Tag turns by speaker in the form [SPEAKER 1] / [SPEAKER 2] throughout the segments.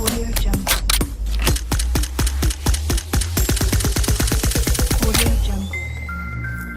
[SPEAKER 1] Audio Jungle. Audio Jungle.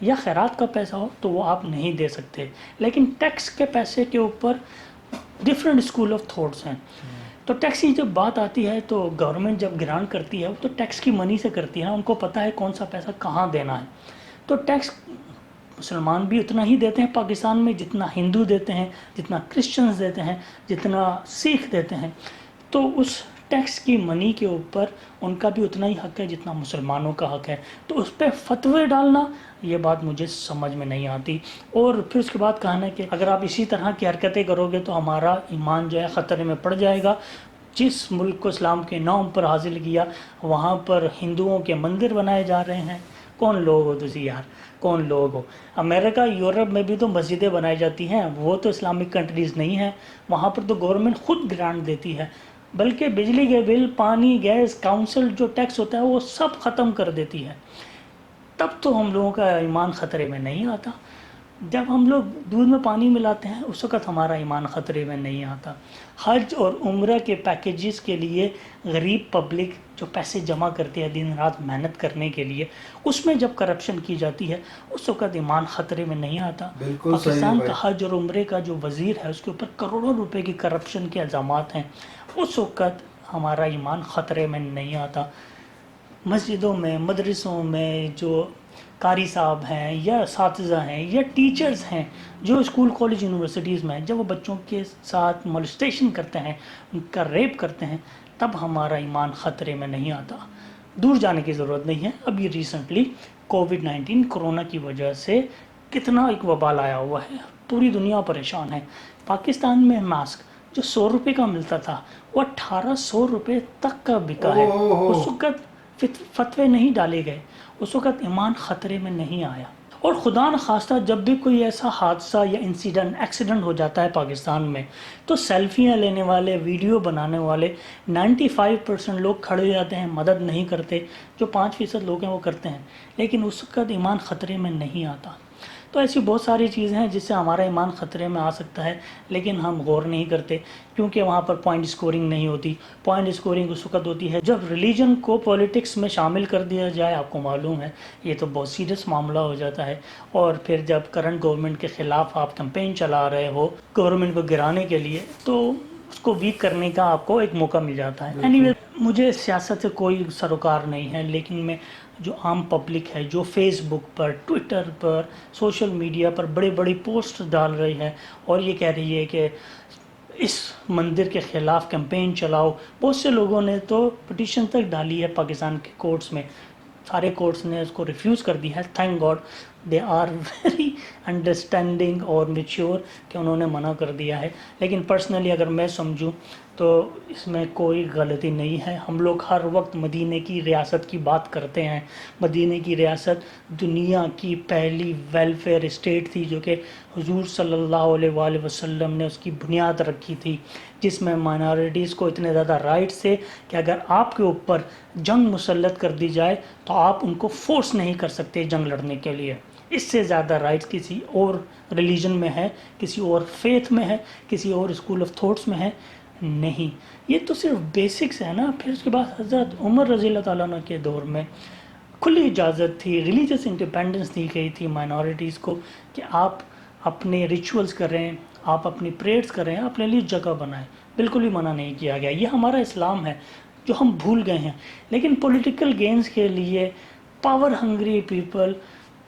[SPEAKER 2] یا خیرات کا پیسہ ہو تو وہ آپ نہیں دے سکتے. لیکن ٹیکس کے پیسے کے اوپر ڈفرینٹ اسکول آف تھاٹس ہیں. تو ٹیکس کی جب بات آتی ہے تو گورنمنٹ جب گرانٹ کرتی ہے تو ٹیکس کی منی سے کرتی ہے نا, ان کو پتہ ہے کون سا پیسہ کہاں دینا ہے. تو ٹیکس مسلمان بھی اتنا ہی دیتے ہیں پاکستان میں جتنا ہندو دیتے ہیں, جتنا کرسچنز دیتے ہیں, جتنا سکھ دیتے ہیں. تو اس ٹیکس کی منی کے اوپر ان کا بھی اتنا ہی حق ہے جتنا مسلمانوں کا حق ہے. تو اس پہ فتوے ڈالنا, یہ بات مجھے سمجھ میں نہیں آتی. اور پھر اس کے بعد کہنا ہے کہ اگر آپ اسی طرح کی حرکتیں کرو گے تو ہمارا ایمان جو ہے خطرے میں پڑ جائے گا. جس ملک کو اسلام کے نام پر حاصل کیا وہاں پر ہندوؤں کے مندر بنائے جا رہے ہیں. کون لوگ ہو تسی یار, کون لوگ ہو؟ امریکہ یورپ میں بھی تو مسجدیں بنائی جاتی ہیں, وہ تو اسلامک کنٹریز نہیں ہیں. وہاں پر تو گورنمنٹ خود گرانٹ دیتی ہے, بلکہ بجلی کے بل, پانی, گیس, کاؤنسل جو ٹیکس ہوتا ہے وہ سب ختم کر دیتی ہے. تب تو ہم لوگوں کا ایمان خطرے میں نہیں آتا. جب ہم لوگ دودھ میں پانی ملاتے ہیں اس وقت ہمارا ایمان خطرے میں نہیں آتا. حج اور عمرہ کے پیکیجز کے لیے غریب پبلک جو پیسے جمع کرتی ہے دن رات محنت کرنے کے لیے, اس میں جب کرپشن کی جاتی ہے اس وقت ایمان خطرے میں نہیں آتا.
[SPEAKER 3] بالکل صحیح ہے
[SPEAKER 2] پاکستان
[SPEAKER 3] بھائی.
[SPEAKER 2] کا حج اور عمرے کا جو وزیر ہے اس کے اوپر کروڑوں روپے کی کرپشن کے الزامات ہیں, اس وقت ہمارا ایمان خطرے میں نہیں آتا. مسجدوں میں, مدرسوں میں جو قاری صاحب ہیں یا اساتذہ ہیں یا ٹیچرز ہیں جو اسکول, کالج, یونیورسٹیز میں ہیں, جب وہ بچوں کے ساتھ مولسٹیشن کرتے ہیں, ان کا ریپ کرتے ہیں, تب ہمارا ایمان خطرے میں نہیں آتا. دور جانے کی ضرورت نہیں ہے. ابھی ریسنٹلی کووڈ-19 کرونا کی وجہ سے کتنا ایک وبال آیا ہوا ہے, پوری دنیا پریشان ہے. پاکستان میں ماسک جو 100 روپے کا ملتا تھا وہ 1800 روپے تک کا بکا ہے. اس وقت فتوے نہیں ڈالے گئے, اس وقت ایمان خطرے میں نہیں آیا. اور خدا نخواستہ جب بھی کوئی ایسا حادثہ یا ایکسیڈنٹ ہو جاتا ہے پاکستان میں تو سیلفیاں لینے والے, ویڈیو بنانے والے 95% لوگ کھڑے ہو جاتے ہیں, مدد نہیں کرتے. جو 5% لوگ ہیں وہ کرتے ہیں, لیکن اس وقت ایمان خطرے میں نہیں آتا. تو ایسی بہت ساری چیزیں ہیں جس سے ہمارا ایمان خطرے میں آ سکتا ہے, لیکن ہم غور نہیں کرتے کیونکہ وہاں پر پوائنٹ اسکورنگ نہیں ہوتی. پوائنٹ اسکورنگ اس وقت ہوتی ہے جب ریلیجن کو پولیٹکس میں شامل کر دیا جائے. آپ کو معلوم ہے یہ تو بہت سیریس معاملہ ہو جاتا ہے. اور پھر جب کرنٹ گورنمنٹ کے خلاف آپ کمپین چلا رہے ہو گورنمنٹ کو گرانے کے لیے, تو اس کو ویک کرنے کا آپ کو ایک موقع مل جاتا ہے. اینی وے, مجھے سیاست سے کوئی سروکار نہیں ہے, لیکن میں جو عام پبلک ہے جو فیس بک پر, ٹویٹر پر, سوشل میڈیا پر بڑے بڑی پوسٹ ڈال رہی ہے اور یہ کہہ رہی ہے کہ اس مندر کے خلاف کیمپین چلاؤ. بہت سے لوگوں نے تو پٹیشن تک ڈالی ہے پاکستان کے کورٹس میں, سارے کورٹس نے اس کو ریفیوز کر دی ہے. Thank God they are very understanding اور میچور کہ انہوں نے منع کر دیا ہے. لیکن پرسنلی اگر میں سمجھوں تو اس میں کوئی غلطی نہیں ہے. ہم لوگ ہر وقت مدینے کی ریاست کی بات کرتے ہیں. مدینے کی ریاست دنیا کی پہلی ویلفیئر اسٹیٹ تھی جو کہ حضور صلی اللہ علیہ وآلہ وسلم نے اس کی بنیاد رکھی تھی, جس میں مائنارٹیز کو اتنے زیادہ رائٹس تھے کہ اگر آپ کے اوپر جنگ مسلط کر دی جائے تو آپ ان کو فورس نہیں کر سکتے جنگ لڑنے کے لیے. اس سے زیادہ رائٹس کسی اور ریلیجن میں ہے, کسی اور فیتھ میں ہے, کسی اور اسکول آف تھاٹس میں ہے نہیں. یہ تو صرف بیسکس ہے نا. پھر اس کے بعد حضرت عمر رضی اللہ تعالیٰ عنہ کے دور میں کھلی اجازت تھی, ریلیجس انڈیپینڈنس دی گئی تھی مائنارٹیز کو کہ آپ اپنے ریچولز کریں, آپ اپنی پریئرز کریں, اپنے لیے جگہ بنائیں. بالکل بھی منع نہیں کیا گیا. یہ ہمارا اسلام ہے جو ہم بھول گئے ہیں. لیکن پولیٹیکل گینز کے لیے پاور ہنگری پیپل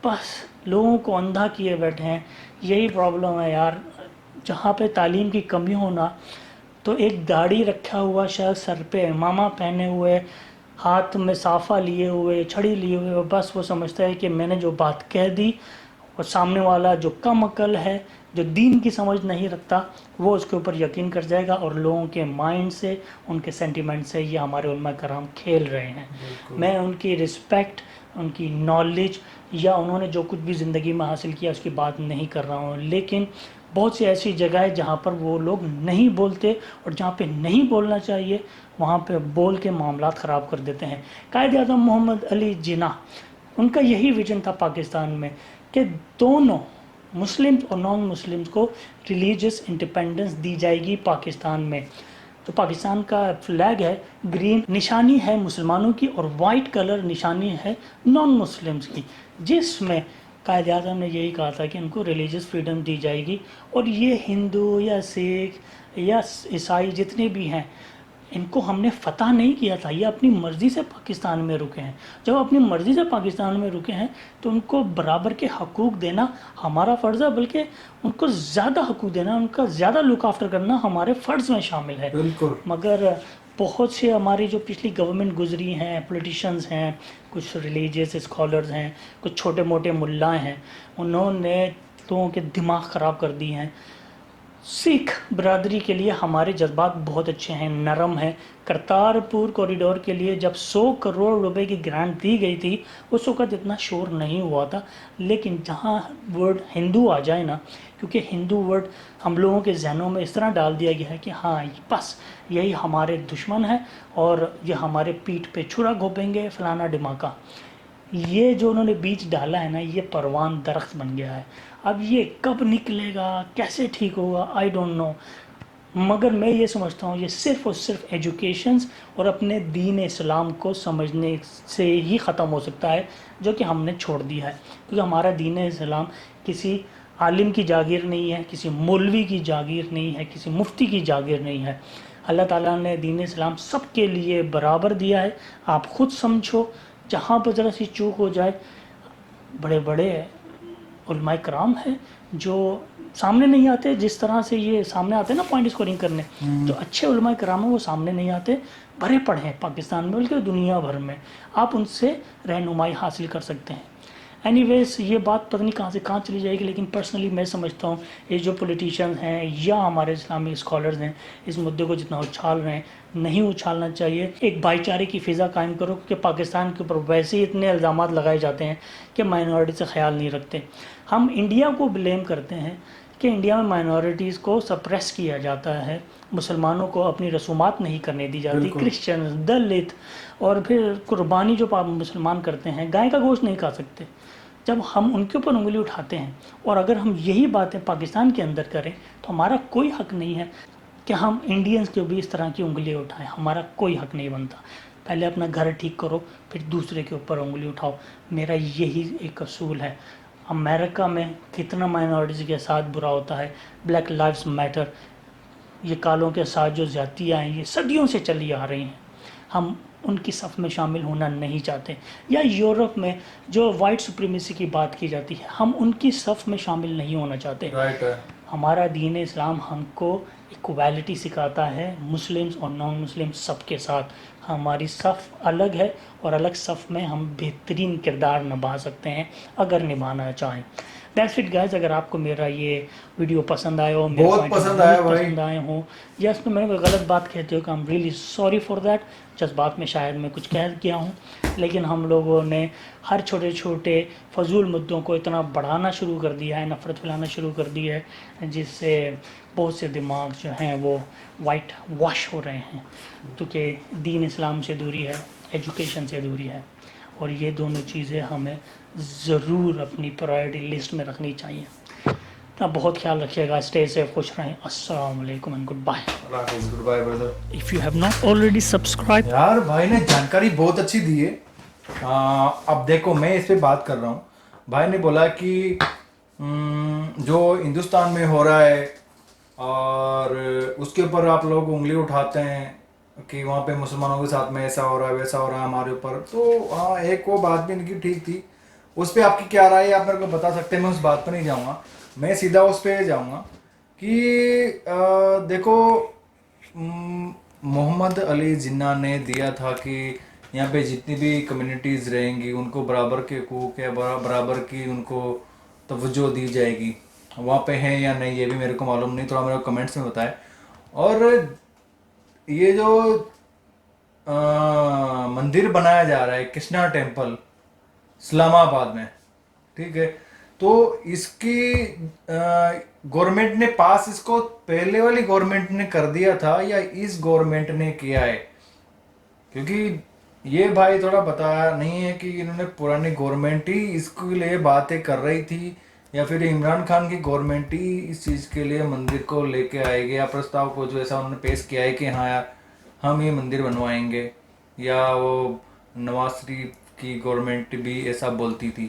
[SPEAKER 2] بس لوگوں کو اندھا کیے بیٹھے ہیں. یہی پرابلم ہے یار. جہاں پہ تعلیم کی کمی ہونا تو ایک داڑھی رکھا ہوا شخص, سر پہ امامہ پہنے ہوئے, ہاتھ میں صافہ لیے ہوئے, چھڑی لیے ہوئے, بس وہ سمجھتا ہے کہ میں نے جو بات کہہ دی, اور سامنے والا جو کم عقل ہے, جو دین کی سمجھ نہیں رکھتا, وہ اس کے اوپر یقین کر جائے گا. اور لوگوں کے مائنڈ سے, ان کے سینٹیمنٹ سے یہ ہمارے علماء کرام کھیل رہے ہیں. میں ان کی رسپیکٹ, ان کی نالج یا انہوں نے جو کچھ بھی زندگی میں حاصل کیا اس کی بات نہیں کر رہا ہوں, لیکن بہت سی ایسی جگہ ہے جہاں پر وہ لوگ نہیں بولتے, اور جہاں پہ نہیں بولنا چاہیے وہاں پہ بول کے معاملات خراب کر دیتے ہیں. قائد اعظم محمد علی جناح, ان کا یہی ویژن تھا پاکستان میں کہ دونوں مسلمز اور نان مسلمز کو ریلیجس انڈیپینڈنس دی جائے گی پاکستان میں. تو پاکستان کا فلیگ ہے, گرین نشانی ہے مسلمانوں کی اور وائٹ کلر نشانی ہے نان مسلمز کی, جس میں قائد اعظم نے یہی کہا تھا کہ ان کو ریلیجس فریڈم دی جائے گی، اور یہ ہندو یا سکھ یا عیسائی جتنے بھی ہیں ان کو ہم نے فتح نہیں کیا تھا، یہ اپنی مرضی سے پاکستان میں رکے ہیں۔ جب اپنی مرضی سے پاکستان میں رکے ہیں تو ان کو برابر کے حقوق دینا ہمارا فرض ہے، بلکہ ان کو زیادہ حقوق دینا، ان کا زیادہ لک آفٹر کرنا ہمارے فرض میں شامل ہے۔
[SPEAKER 3] بالکل
[SPEAKER 2] مگر بہت سے ہماری جو پچھلی گورنمنٹ گزری ہیں، پولیٹیشنز ہیں، کچھ ریلیجیس اسکالرز ہیں، کچھ چھوٹے موٹے ملا ہیں، انہوں نے لوگوں کے دماغ خراب کر دی ہیں۔ سکھ برادری کے لیے ہمارے جذبات بہت اچھے ہیں، نرم ہیں۔ کرتارپور کوریڈور کے لیے جب 100 کروڑ روپے کی گرانٹ دی گئی تھی اس وقت اتنا شور نہیں ہوا تھا، لیکن جہاں ورڈ ہندو آ جائے نا، کیونکہ ہندو ورڈ ہم لوگوں کے ذہنوں میں اس طرح ڈال دیا گیا ہے کہ ہاں بس یہی ہمارے دشمن ہیں اور یہ ہمارے پیٹھ پہ چھرا گھوپیں گے فلانا ڈماکا۔ یہ جو انہوں نے بیج ڈالا ہے نا، یہ پروان درخت بن گیا ہے۔ اب یہ کب نکلے گا، کیسے ٹھیک ہوگا، آئی ڈونٹ نو، مگر میں یہ سمجھتا ہوں یہ صرف اور صرف ایجوکیشنز اور اپنے دین اسلام کو سمجھنے سے ہی ختم ہو سکتا ہے، جو کہ ہم نے چھوڑ دیا ہے، کیونکہ ہمارا دین اسلام کسی عالم کی جاگیر نہیں ہے، کسی مولوی کی جاگیر نہیں ہے، کسی مفتی کی جاگیر نہیں ہے۔ اللہ تعالیٰ نے دین اسلام سب کے لیے برابر دیا ہے۔ آپ خود سمجھو، جہاں پر ذرا سی چوک ہو جائے، بڑے بڑے علماء کرام ہیں جو سامنے نہیں آتے، جس طرح سے یہ سامنے آتے ہیں نا پوائنٹ اسکورنگ کرنے، جو اچھے علماء کرام ہیں وہ سامنے نہیں آتے، بھرے پڑے ہیں پاکستان میں بلکہ دنیا بھر میں، آپ ان سے رہنمائی حاصل کر سکتے ہیں۔ اینی ویز یہ بات پتہ نہیں کہاں سے کہاں چلی جائے گی، لیکن پرسنلی میں سمجھتا ہوں یہ جو پولیٹیشینز ہیں یا ہمارے اسلامی اسکالرز ہیں اس مدعے کو جتنا اچھال رہے ہیں نہیں اچھالنا چاہیے۔ ایک بھائی چارے کی فضا قائم کرو، کیونکہ پاکستان کے اوپر ویسے ہی اتنے الزامات لگائے جاتے ہیں کہ مائنورٹی سے خیال نہیں رکھتے۔ ہم انڈیا کو بلیم کرتے ہیں کہ انڈیا میں مائنورٹیز کو سپریس کیا جاتا ہے، مسلمانوں کو اپنی رسومات نہیں کرنے دی جاتی، کرسچنز، دلت، اور پھر قربانی جو مسلمان کرتے ہیں گائے کا گوشت نہیں کھا سکتے۔ جب ہم ان کے اوپر انگلی اٹھاتے ہیں اور اگر ہم یہی باتیں پاکستان کے اندر کریں تو ہمارا کوئی حق نہیں ہے کہ ہم انڈینز کے بھی اس طرح کی انگلی اٹھائیں، ہمارا کوئی حق نہیں بنتا۔ پہلے اپنا گھر ٹھیک کرو پھر دوسرے کے اوپر انگلی اٹھاؤ، میرا یہی ایک اصول ہے۔ امریکہ میں کتنا مائنورٹیز کے ساتھ برا ہوتا ہے، بلیک لائفز میٹر، یہ کالوں کے ساتھ جو زیادتیاں ہیں یہ صدیوں سے چلی آ رہی ہیں، ہم ان کی صف میں شامل ہونا نہیں چاہتے۔ یا یورپ میں جو وائٹ سپریمیسی کی بات کی جاتی ہے ہم ان کی صف میں شامل نہیں ہونا چاہتے۔
[SPEAKER 3] رائٹ ہے۔
[SPEAKER 2] ہمارا دین اسلام ہم کو ایکویلٹی سکھاتا ہے، مسلمز اور نان مسلم سب کے ساتھ، ہماری صف الگ ہے اور الگ صف میں ہم بہترین کردار نبھا سکتے ہیں اگر نبھانا چاہیں۔ دیٹس اٹ گائز، اگر آپ کو میرا یہ ویڈیو پسند آیا ہو، میرے
[SPEAKER 3] بہت
[SPEAKER 2] point of
[SPEAKER 3] پسند
[SPEAKER 2] view
[SPEAKER 3] آیا بھائی۔
[SPEAKER 2] پسند آئے ہوں، یا اس میں میں نے کوئی غلط بات کہتے ہو کہ I'm really sorry for that، جذبات میں شاید میں کچھ کہہ گیا ہوں، لیکن ہم لوگوں نے ہر چھوٹے چھوٹے فضول مدعوں کو اتنا بڑھانا شروع کر دیا ہے، نفرت پھیلانا شروع کر دی ہے، جس سے بہت سے دماغ جو ہیں وہ وائٹ واش ہو رہے ہیں، کیونکہ دین اسلام سے دوری ہے، ایجوکیشن سے دوری ہے، اور یہ دونوں چیزیں ہمیں ضرور اپنی پرائرٹی لسٹ میں رکھنی چاہیے۔ اپنا بہت خیال رکھیے گا، اسٹے سیف، خوش رہیں، السلام علیکم اینڈ گڈ بائے۔
[SPEAKER 3] اللہ حافظ، good bye brother.
[SPEAKER 2] If you have not already subscribed
[SPEAKER 3] یار بھائی نے جانکاری بہت اچھی دی ہے۔ اب دیکھو میں اس پہ بات کر رہا ہوں، بھائی نے بولا کہ جو ہندوستان میں ہو رہا ہے اور اس کے اوپر آپ لوگ انگلی اٹھاتے ہیں کہ وہاں پہ مسلمانوں کے ساتھ میں ایسا ہو رہا ہے ویسا ہو رہا ہے ہمارے اوپر، تو ہاں ایک وہ بات بھی ان کی ٹھیک تھی۔ اس پہ آپ کی کیا رائے ہے آپ میرے کو بتا سکتے ہیں، میں اس بات پہ نہیں جاؤں گا، میں سیدھا اس پہ جاؤں گا کہ دیکھو محمد علی جناح نے دیا تھا کہ یہاں پہ جتنی بھی کمیونٹیز رہیں گی ان کو برابر کے حقوق ہے، برابر کی ان کو توجہ دی جائے گی، وہاں پہ ہیں یا نہیں یہ بھی میرے کو معلوم نہیں، تھوڑا میرے کو کمنٹس میں بتائے۔ اور یہ جو مندر بنایا جا رہا ہے کرشنا ٹیمپل اسلام آباد میں، ٹھیک ہے، تو اس کی گورنمنٹ نے پاس اس کو پہلے والی گورنمنٹ نے کر دیا تھا یا اس گورنمنٹ نے کیا ہے؟ کیونکہ یہ بھائی تھوڑا بتایا نہیں ہے کہ انہوں نے پرانی گورنمنٹ ہی اس کے لیے باتیں کر رہی تھی یا پھر عمران خان کی گورنمنٹ ہی اس چیز کے لیے مندر کو لے کے آئے گی، یا پرستاؤ کو جو ایسا انہوں نے پیش کیا ہے کہ ہاں یار ہم یہ مندر بنوائیں گے، یا وہ نواز شریف کی گورنمنٹ بھی ایسا بولتی تھی،